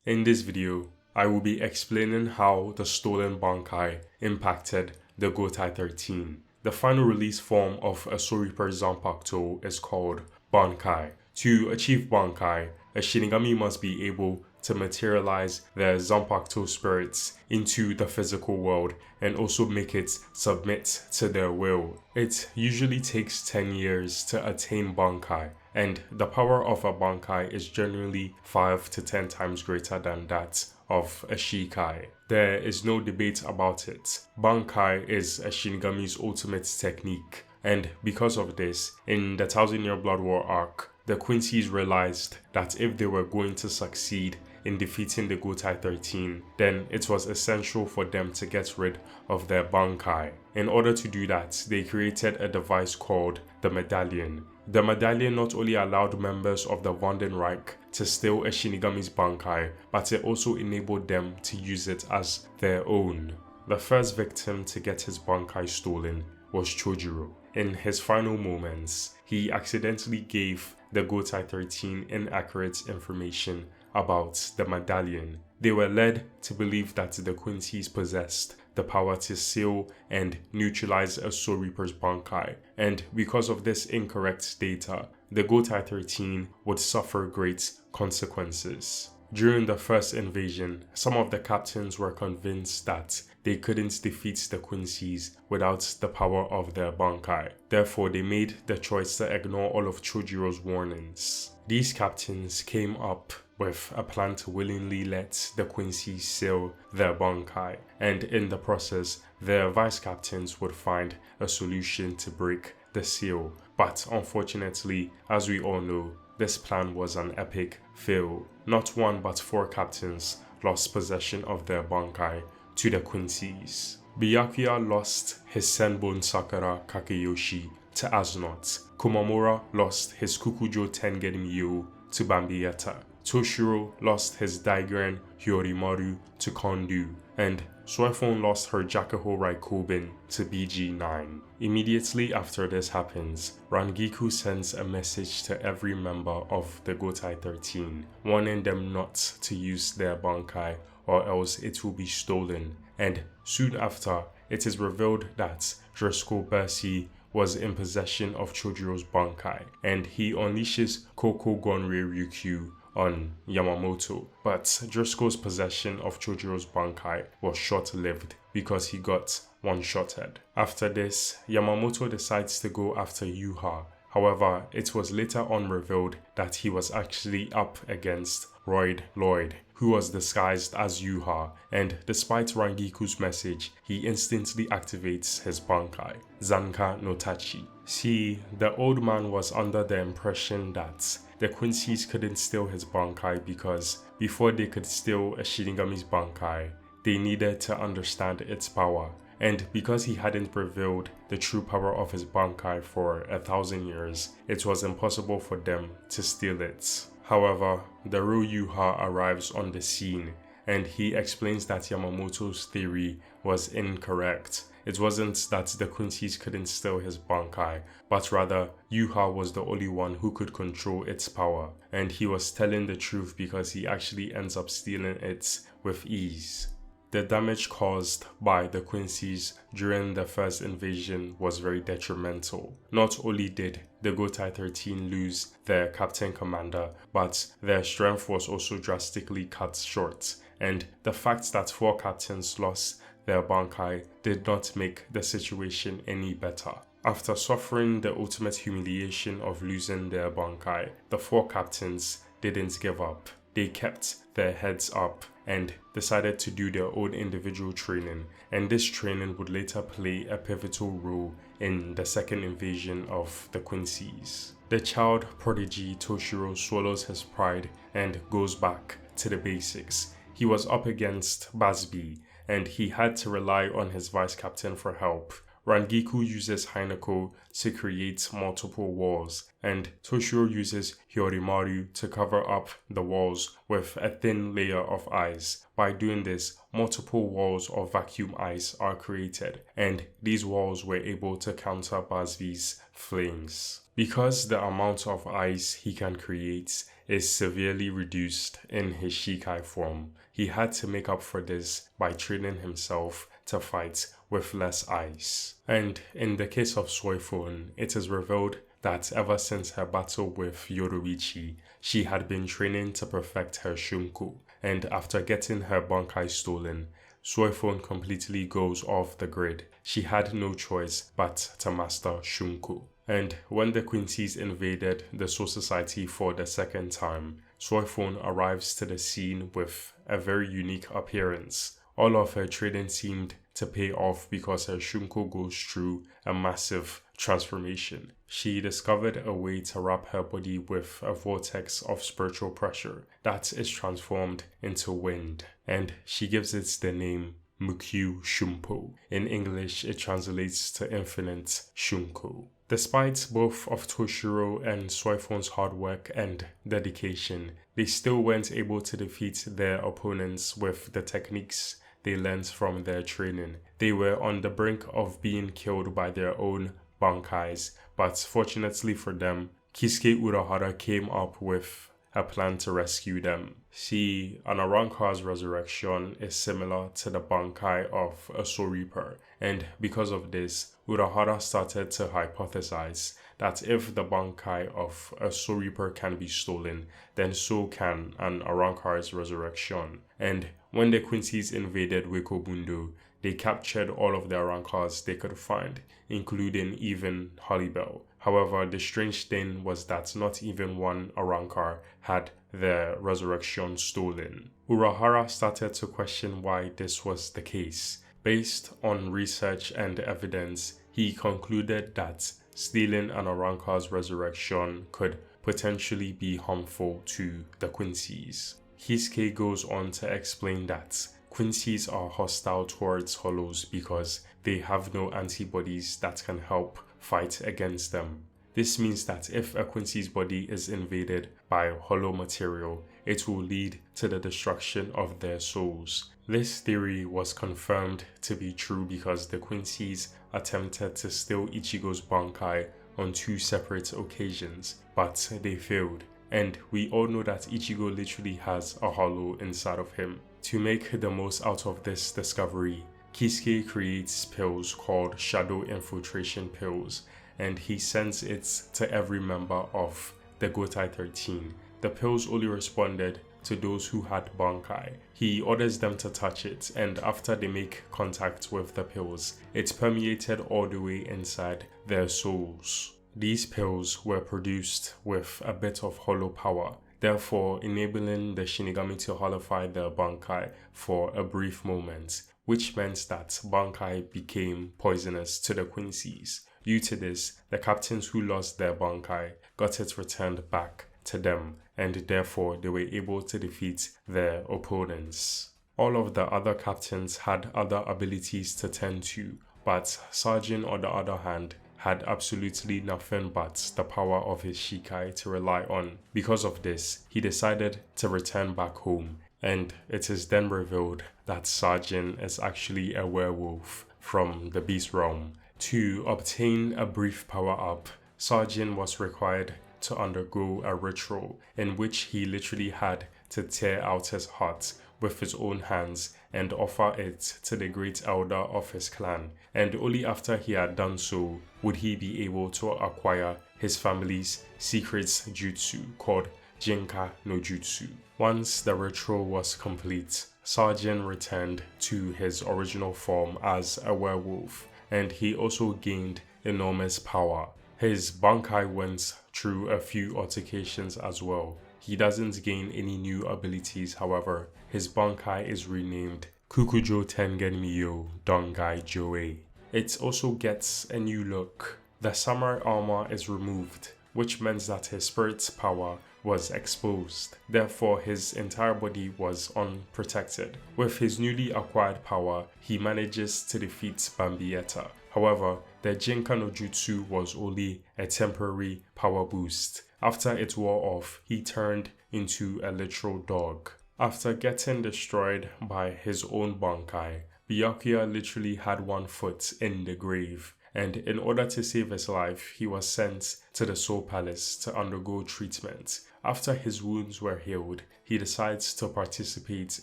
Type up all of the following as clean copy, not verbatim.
In this video, I will be explaining how the Stolen Bankai impacted the Gotei 13. The final release form of a Soul Reaper Zanpakuto is called Bankai. To achieve Bankai, a Shinigami must be able to materialize their Zanpakuto spirits into the physical world and also make it submit to their will. It usually takes 10 years to attain Bankai, and the power of a Bankai is generally 5 to 10 times greater than that of a Shikai. There is no debate about it. Bankai is a Shinigami's ultimate technique, and because of this, in the Thousand Year Blood War arc, the Quincy's realized that if they were going to succeed in defeating the Gotei 13, then it was essential for them to get rid of their Bankai. In order to do that, they created a device called the Medallion. The Medallion not only allowed members of the Vandenreich to steal a Shinigami's Bankai, but it also enabled them to use it as their own. The first victim to get his Bankai stolen was Chojuro. In his final moments, he accidentally gave the Gotei 13 inaccurate information about the Medallion. They were led to believe that the Quincy's possessed the power to seal and neutralize a Soul Reaper's Bankai, and because of this incorrect data, the Gotei 13 would suffer great consequences. During the first invasion, some of the captains were convinced that they couldn't defeat the Quincy's without the power of their Bankai. Therefore, they made the choice to ignore all of Chojiro's warnings. These captains came up with a plan to willingly let the Quincy's seal their Bankai, and in the process, their vice captains would find a solution to break the seal. But unfortunately, as we all know, this plan was an epic fail. Not one but 4 captains lost possession of their Bankai to the Quincy's. Byakuya lost his Senbon Sakura Kakeyoshi to Aznot. Kumamura lost his Kukujo Tengen Myo to Bambietta. Toshiro lost his Daigen Hyorimaru to Kondu, and Suifon lost her Jakuho Raikobin to BG9. Immediately after this happens, Rangiku sends a message to every member of the Gotei 13, warning them not to use their Bankai or else it will be stolen, and soon after, it is revealed that Driscoll Bercy was in possession of Chojiro's Bankai, and he unleashes Koko Gonrei Ryukyu on Yamamoto, but Driscoll's possession of Chojiro's Bankai was short-lived because he got one-shotted. After this, Yamamoto decides to go after Yuha. However, it was later on revealed that he was actually up against Royd Lloyd, who was disguised as Yuha, and despite Rangiku's message, he instantly activates his Bankai, Zanka no Tachi. See, the old man was under the impression that the Quincy's couldn't steal his Bankai because before they could steal a Shinigami's Bankai, they needed to understand its power. And because he hadn't revealed the true power of his Bankai for 1,000 years, it was impossible for them to steal it. However, the real Yuha arrives on the scene, and he explains that Yamamoto's theory was incorrect. It wasn't that the Quincy's couldn't steal his Bankai, but rather Yuha was the only one who could control its power, and he was telling the truth because he actually ends up stealing it with ease. The damage caused by the Quincy's during the first invasion was very detrimental. Not only did the Gotei 13 lose their captain commander, but their strength was also drastically cut short, and the fact that 4 captains lost their Bankai did not make the situation any better. After suffering the ultimate humiliation of losing their Bankai, the 4 captains didn't give up. They kept their heads up and decided to do their own individual training, and this training would later play a pivotal role in the second invasion of the Quincy's. The child prodigy Toshiro swallows his pride and goes back to the basics. He was up against Basbi, and he had to rely on his vice captain for help. Rangiku uses Hinako to create multiple walls, and Toshiro uses Hyorimaru to cover up the walls with a thin layer of ice. By doing this, multiple walls of vacuum ice are created, and these walls were able to counter Basvi's flames. Because the amount of ice he can create is severely reduced in his Shikai form. He had to make up for this by training himself to fight with less ice. And in the case of Soifun, it is revealed that ever since her battle with Yoruichi, she had been training to perfect her Shunku, and after getting her Bankai stolen, Soifun completely goes off the grid. She had no choice but to master Shunku. And when the Quincy's invaded the Soul Society for the second time, Soifun arrives to the scene with a very unique appearance. All of her training seemed to pay off because her Shunko goes through a massive transformation. She discovered a way to wrap her body with a vortex of spiritual pressure that is transformed into wind, and she gives it the name Mukyu Shumpo. In English, it translates to infinite Shunko. Despite both of Toshiro and Soifon's hard work and dedication, they still weren't able to defeat their opponents with the techniques they learned from their training. They were on the brink of being killed by their own Bankais, but fortunately for them, Kisuke Urahara came up with a plan to rescue them. See, an Arrancar's resurrection is similar to the Bankai of a Soul Reaper, and because of this, Urahara started to hypothesize that if the Bankai of a Soul Reaper can be stolen, then so can an Arrancar's resurrection. And when the Quincy's invaded Wikobundo, they captured all of the Arrancars they could find, including even Hollybell. However, the strange thing was that not even one Arrancar had the resurrection stolen. Urahara started to question why this was the case. Based on research and evidence, he concluded that stealing an Arrancar's resurrection could potentially be harmful to the Quincy's. Kisuke goes on to explain that Quincy's are hostile towards Hollows because they have no antibodies that can help fight against them. This means that if a Quincy's body is invaded by hollow material, it will lead to the destruction of their souls. This theory was confirmed to be true because the Quincy's attempted to steal Ichigo's Bankai on 2 separate occasions, but they failed. And we all know that Ichigo literally has a hollow inside of him. To make the most out of this discovery, Kisuke creates pills called Shadow Infiltration Pills, and he sends it to every member of the Gotei 13. The pills only responded to those who had Bankai. He orders them to touch it, and after they make contact with the pills, it permeated all the way inside their souls. These pills were produced with a bit of hollow power, therefore enabling the Shinigami to hollowify their Bankai for a brief moment, which meant that Bankai became poisonous to the Quincy's. Due to this, the captains who lost their Bankai got it returned back to them, and therefore they were able to defeat their opponents. All of the other captains had other abilities to tend to, but Sajin, on the other hand, had absolutely nothing but the power of his Shikai to rely on. Because of this, he decided to return back home, and it is then revealed that Sajin is actually a werewolf from the Beast Realm. To obtain a brief power-up, Sajin was required to undergo a ritual in which he literally had to tear out his heart with his own hands and offer it to the great elder of his clan, and only after he had done so would he be able to acquire his family's secret jutsu called Jinka no Jutsu. Once the ritual was complete, Sajin returned to his original form as a werewolf, and he also gained enormous power. His Bankai went through a few altercations as well. He doesn't gain any new abilities, however. His Bankai is renamed Kukujo Tengen Myo Dongai Joei. It also gets a new look. The samurai armor is removed, which meant that his spirit's power was exposed. Therefore, his entire body was unprotected. With his newly acquired power, he manages to defeat Bambietta. However, the Jinka no Jutsu was only a temporary power boost. After it wore off, he turned into a literal dog. After getting destroyed by his own Bankai, Byakuya literally had one foot in the grave, and in order to save his life, he was sent to the Soul Palace to undergo treatment. After his wounds were healed, he decides to participate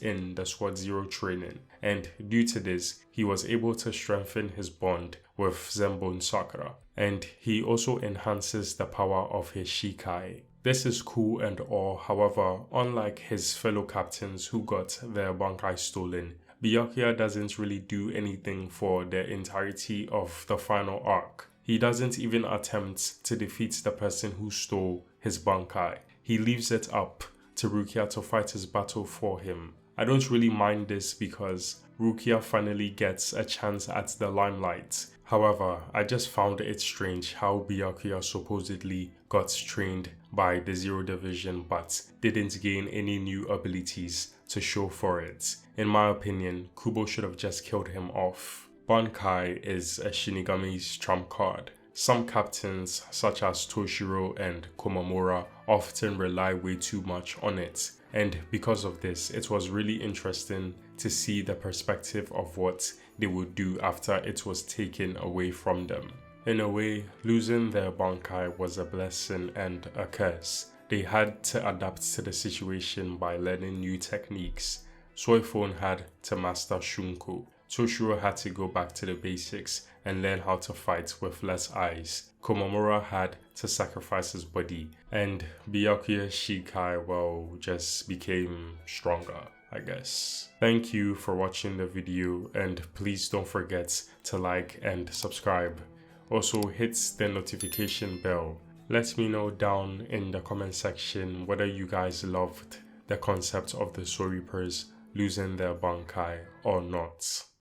in the Squad Zero training, and due to this, he was able to strengthen his bond with Zenbone Sakura, and he also enhances the power of his Shikai. This is cool and all, however, unlike his fellow captains who got their Bankai stolen, Byakuya doesn't really do anything for the entirety of the final arc. He doesn't even attempt to defeat the person who stole his Bankai. He leaves it up to Rukia to fight his battle for him. I don't really mind this because Rukia finally gets a chance at the limelight. However, I just found it strange how Byakuya supposedly got trained by the Zero Division but didn't gain any new abilities to show for it. In my opinion, Kubo should have just killed him off. Bankai is a Shinigami's trump card. Some captains, such as Toshiro and Komamura, often rely way too much on it, and because of this, it was really interesting to see the perspective of what they would do after it was taken away from them. In a way, losing their Bankai was a blessing and a curse. They had to adapt to the situation by learning new techniques. Soifon had to master Shunko. Toshiro had to go back to the basics and learn how to fight with less eyes. Komamura had to sacrifice his body, and Byakuya's Shikai, well, just became stronger, I guess. Thank you for watching the video, and please don't forget to like and subscribe. Also hit the notification bell. Let me know down in the comment section whether you guys loved the concept of the Soripers losing their Bankai or not.